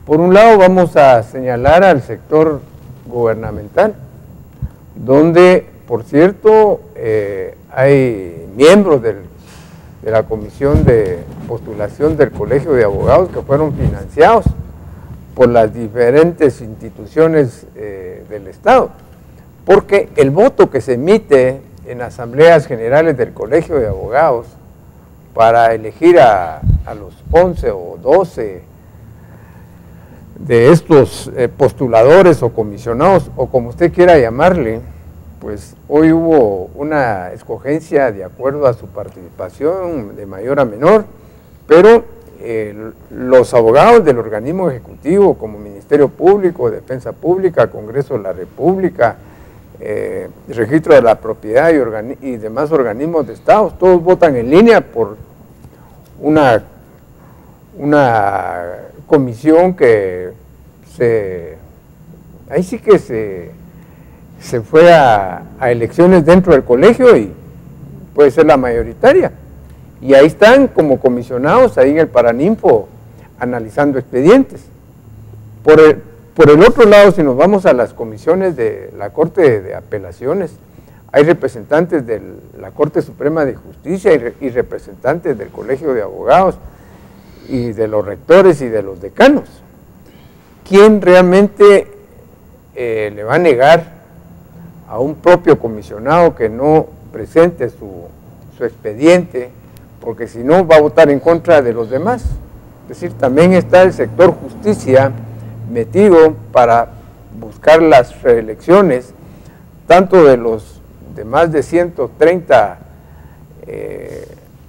Por un lado vamos a señalar al sector gubernamental, donde por cierto hay miembros de la comisión de postulación del Colegio de Abogados que fueron financiados por las diferentes instituciones del Estado, porque el voto que se emite en asambleas generales del Colegio de Abogados para elegir a los 11 o 12 de estos postuladores o comisionados, o como usted quiera llamarle, pues hoy hubo una escogencia de acuerdo a su participación de mayor a menor, pero los abogados del organismo ejecutivo como Ministerio Público, Defensa Pública, Congreso de la República, Registro de la Propiedad y demás organismos de Estado, todos votan en línea por una comisión que ahí sí que se fue a elecciones dentro del colegio y puede ser la mayoritaria. Y ahí están como comisionados, ahí en el Paraninfo, analizando expedientes. Por el otro lado, si nos vamos a las comisiones de la Corte de Apelaciones, hay representantes de la Corte Suprema de Justicia y representantes del Colegio de Abogados y de los rectores y de los decanos. ¿Quién realmente le va a negar a un propio comisionado que no presente su expediente? Porque si no va a votar en contra de los demás. Es decir, también está el sector justicia metido para buscar las reelecciones, tanto de más de 130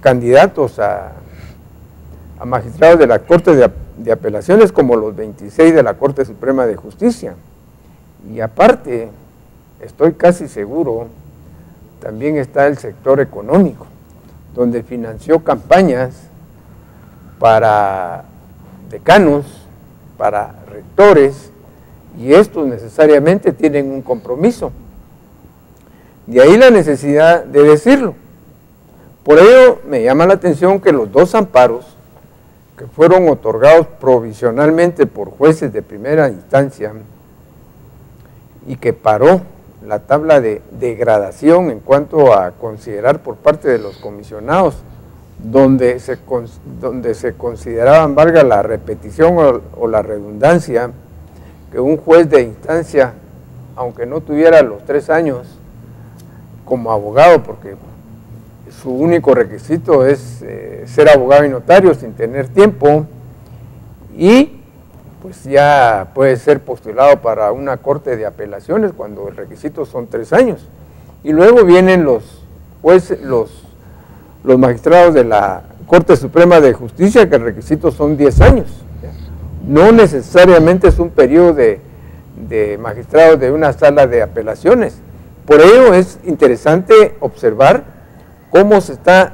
candidatos a magistrados de la Corte de Apelaciones, como los 26 de la Corte Suprema de Justicia. Y aparte, estoy casi seguro, también está el sector económico, donde financió campañas para decanos, para rectores, y estos necesariamente tienen un compromiso. De ahí la necesidad de decirlo. Por ello me llama la atención que los dos amparos que fueron otorgados provisionalmente por jueces de primera instancia y que paró la tabla de degradación en cuanto a considerar por parte de los comisionados, donde se consideraban, valga la repetición o la redundancia, que un juez de instancia, aunque no tuviera los 3 años como abogado, porque su único requisito es ser abogado y notario sin tener tiempo, y pues ya puede ser postulado para una corte de apelaciones cuando el requisito son 3 años. Y luego vienen los magistrados de la Corte Suprema de Justicia, que el requisito son 10 años. No necesariamente es un periodo de magistrados de una sala de apelaciones. Por ello es interesante observar cómo se está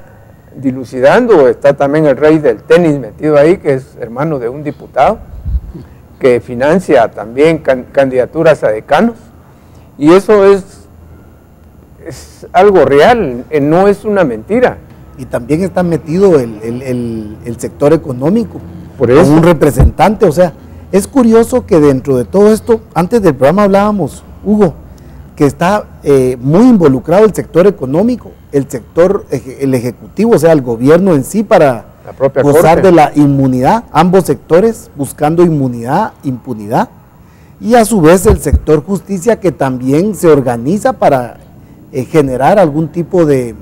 dilucidando. Está también el rey del tenis metido ahí, que es hermano de un diputado, que financia también candidaturas a decanos, y eso es es algo real, no es una mentira. Y también está metido el sector económico, Por eso. con un representante. O sea, es curioso que dentro de todo esto, antes del programa hablábamos, Hugo, que está muy involucrado el sector económico, el ejecutivo, o sea, el gobierno en sí, para La propia gozar Corte. de la inmunidad, ambos sectores buscando inmunidad, impunidad, y a su vez el sector justicia, que también se organiza para generar algún tipo de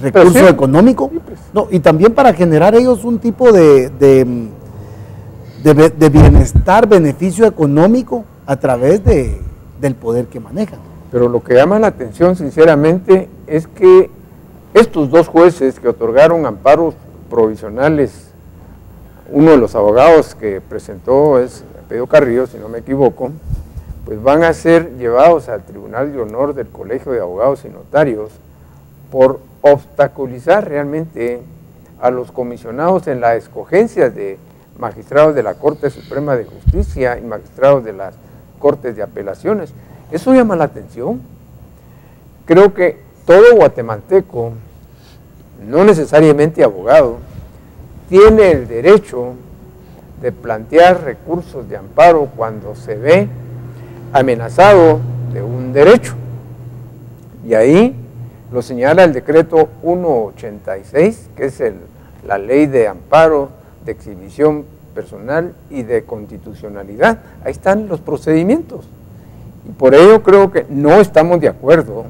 recurso sí. económico, no, y también para generar ellos un tipo de bienestar, beneficio económico a través del poder que manejan. Pero lo que llama la atención, sinceramente, es que estos dos jueces que otorgaron amparos provisionales, uno de los abogados que presentó es Pedro Carrillo, si no me equivoco, pues van a ser llevados al Tribunal de Honor del Colegio de Abogados y Notarios por obstaculizar realmente a los comisionados en las escogencias de magistrados de la Corte Suprema de Justicia y magistrados de las Cortes de Apelaciones. Eso llama la atención. Creo que todo guatemalteco, no necesariamente abogado, tiene el derecho de plantear recursos de amparo cuando se ve amenazado de un derecho. Y ahí lo señala el decreto 186, que es la ley de amparo, de exhibición personal y de constitucionalidad. Ahí están los procedimientos. Y por ello creo que no estamos de acuerdo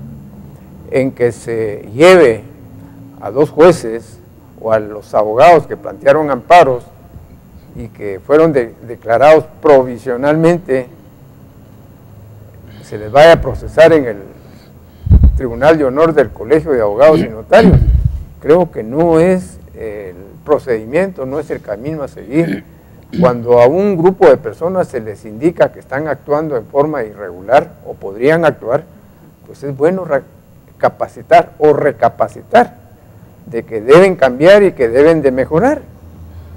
en que se lleve a dos jueces o a los abogados que plantearon amparos y que fueron declarados provisionalmente, se les vaya a procesar en el Tribunal de Honor del Colegio de Abogados y Notarios. Creo que no es el procedimiento, no es el camino a seguir. Cuando a un grupo de personas se les indica que están actuando en forma irregular o podrían actuar, pues es bueno capacitar o recapacitar de que deben cambiar y que deben de mejorar.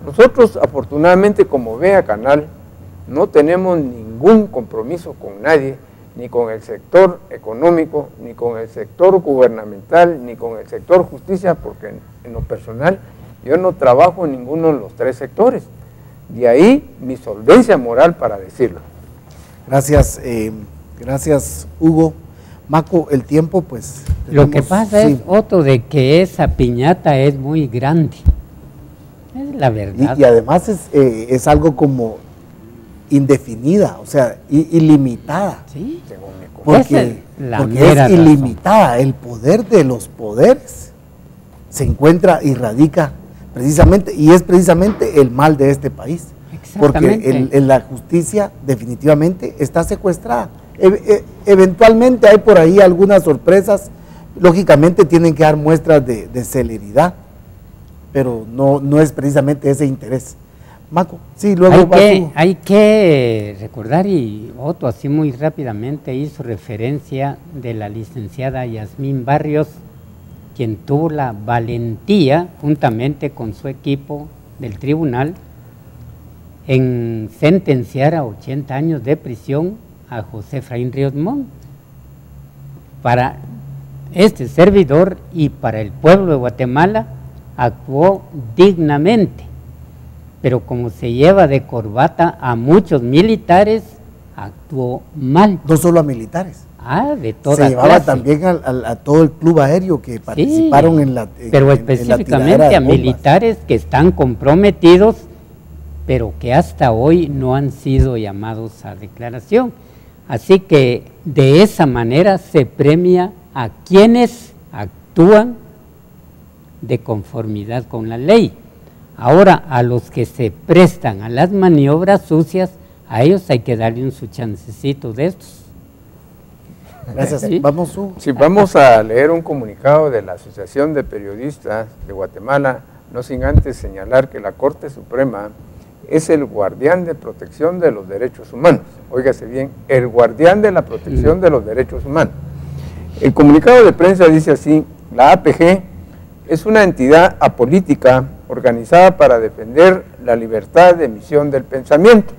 Nosotros, afortunadamente, como Vea Canal, no tenemos ningún compromiso con nadie, ni con el sector económico, ni con el sector gubernamental, ni con el sector justicia, porque en lo personal yo no trabajo en ninguno de los tres sectores. De ahí mi solvencia moral para decirlo. Gracias, gracias Hugo. Maco, el tiempo pues... Lo que pasa es, Otto, de que esa piñata es muy grande. Es la verdad. Y además es algo como indefinida, o sea, ilimitada. Sí. Porque es ilimitada. El poder de los poderes se encuentra y radica precisamente, y es precisamente el mal de este país. Porque la justicia definitivamente está secuestrada. Eventualmente hay por ahí algunas sorpresas, lógicamente tienen que dar muestras de celeridad, pero no es precisamente ese interés. Maco, sí, luego hay que recordar, y Otto así muy rápidamente hizo referencia de la licenciada Yasmín Barrios, quien tuvo la valentía, juntamente con su equipo del tribunal, en sentenciar a 80 años de prisión a José Efraín Ríos Montt. Para este servidor y para el pueblo de Guatemala actuó dignamente, pero como se lleva de corbata a muchos militares, actuó mal. No solo a militares. De toda se llevaba clase. También a todo el club aéreo que participaron en la pero específicamente a militares que están comprometidos, pero que hasta hoy no han sido llamados a declaración. Así que de esa manera se premia a quienes actúan de conformidad con la ley. Ahora, a los que se prestan a las maniobras sucias, a ellos hay que darle su chancecito de estos. Gracias. ¿Sí? Vamos a leer un comunicado de la Asociación de Periodistas de Guatemala, no sin antes señalar que la Corte Suprema es el guardián de protección de los derechos humanos. Óigase bien, el guardián de la protección de los derechos humanos. El comunicado de prensa dice así: la APG es una entidad apolítica organizada para defender la libertad de emisión del pensamiento.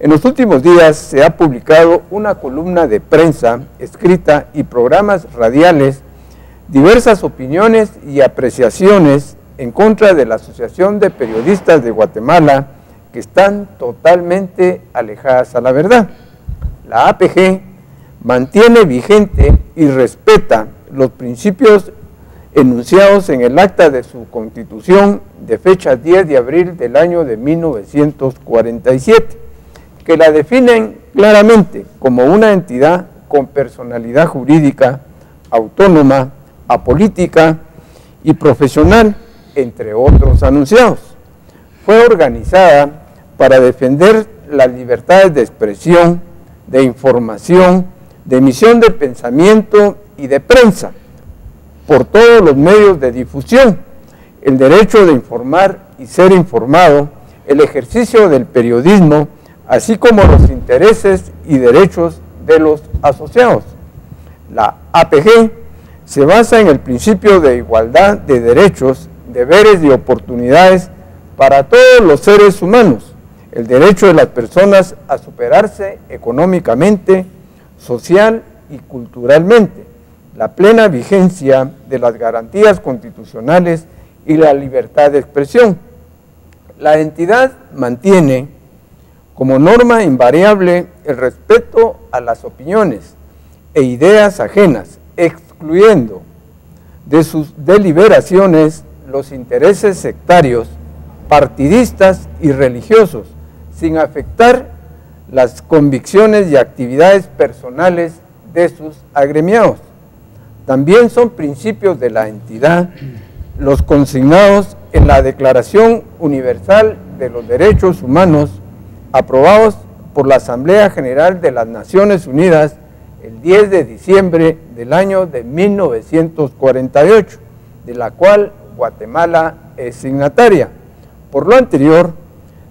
En los últimos días se ha publicado una columna de prensa escrita y programas radiales, diversas opiniones y apreciaciones en contra de la Asociación de Periodistas de Guatemala, que están totalmente alejadas a la verdad. La APG mantiene vigente y respeta los principios enunciados en el acta de su constitución de fecha 10 de abril del año de 1947, que la definen claramente como una entidad con personalidad jurídica, autónoma, apolítica y profesional, entre otros anunciados. Fue organizada para defender las libertades de expresión, de información, de emisión de pensamiento y de prensa, por todos los medios de difusión, el derecho de informar y ser informado, el ejercicio del periodismo, así como los intereses y derechos de los asociados. La APG se basa en el principio de igualdad de derechos, deberes y oportunidades para todos los seres humanos, el derecho de las personas a superarse económicamente, social y culturalmente, la plena vigencia de las garantías constitucionales y la libertad de expresión. La entidad mantiene como norma invariable el respeto a las opiniones e ideas ajenas, excluyendo de sus deliberaciones los intereses sectarios, partidistas y religiosos, sin afectar las convicciones y actividades personales de sus agremiados. También son principios de la entidad los consignados en la Declaración Universal de los Derechos Humanos, aprobados por la Asamblea General de las Naciones Unidas el 10 de diciembre del año de 1948, de la cual Guatemala es signataria. Por lo anterior,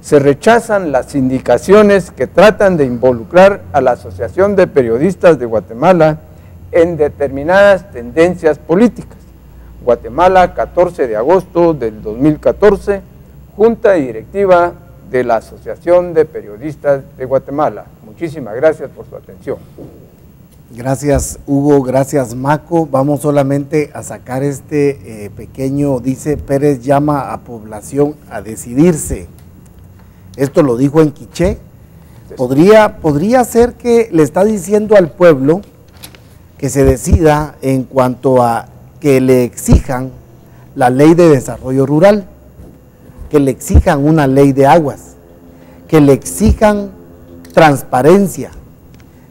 se rechazan las indicaciones que tratan de involucrar a la Asociación de Periodistas de Guatemala en determinadas tendencias políticas. Guatemala, 14 de agosto del 2014, Junta Directiva de la Asociación de Periodistas de Guatemala. Muchísimas gracias por su atención. Gracias, Hugo, gracias, Maco. Vamos solamente a sacar este pequeño, dice: Pérez llama a población a decidirse. Esto lo dijo en quiché. Podría ser que le está diciendo al pueblo que se decida en cuanto a que le exijan la ley de desarrollo rural, que le exijan una ley de aguas, que le exijan transparencia,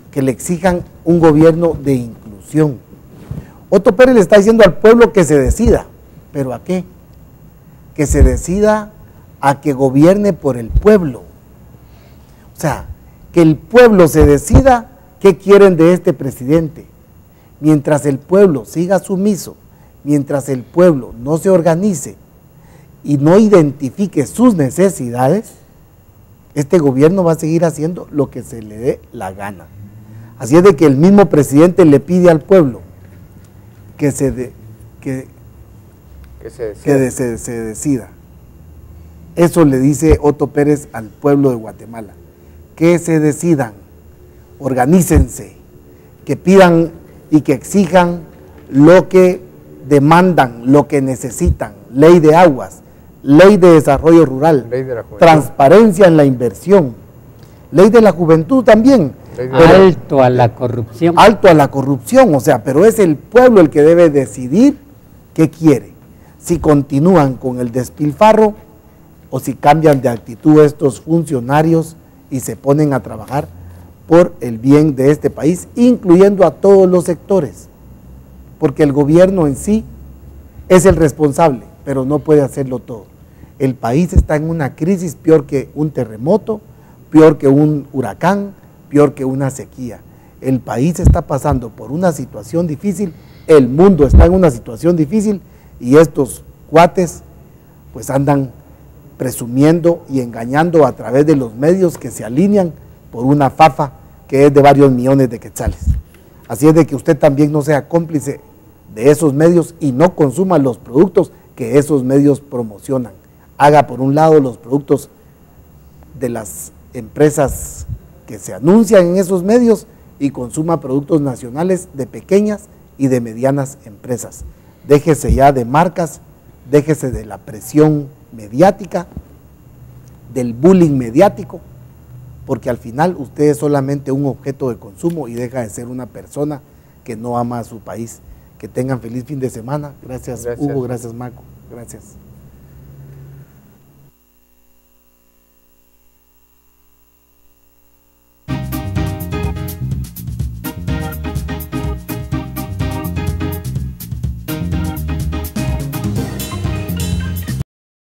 que le exijan un gobierno de inclusión. Otto Pérez le está diciendo al pueblo que se decida, ¿pero a qué? Que se decida a que gobierne por el pueblo. O sea, que el pueblo se decida qué quieren de este presidente. Mientras el pueblo siga sumiso, mientras el pueblo no se organice y no identifique sus necesidades, este gobierno va a seguir haciendo lo que se le dé la gana. Así es de que el mismo presidente le pide al pueblo que se decida. Eso le dice Otto Pérez al pueblo de Guatemala, que se decidan, organícense, que pidan y que exijan lo que demandan, lo que necesitan: ley de aguas, ley de desarrollo rural, Ley de la juventud, transparencia en la inversión, ley de la juventud también. Alto a la corrupción. Alto a la corrupción, o sea, pero es el pueblo el que debe decidir qué quiere, si continúan con el despilfarro o si cambian de actitud estos funcionarios y se ponen a trabajar por el bien de este país, incluyendo a todos los sectores, porque el gobierno en sí es el responsable, pero no puede hacerlo todo. El país está en una crisis peor que un terremoto, peor que un huracán, peor que una sequía. El país está pasando por una situación difícil, el mundo está en una situación difícil y estos cuates pues andan presumiendo y engañando a través de los medios que se alinean por una fafa que es de varios millones de quetzales. Así es de que usted también no sea cómplice de esos medios y no consuma los productos que esos medios promocionan. Haga por un lado los productos de las empresas que se anuncian en esos medios y consuma productos nacionales de pequeñas y de medianas empresas. Déjese ya de marcas, déjese de la presión mediática, del bullying mediático, porque al final usted es solamente un objeto de consumo y deja de ser una persona que no ama a su país. Que tengan feliz fin de semana. Gracias. Hugo, gracias Marco, gracias.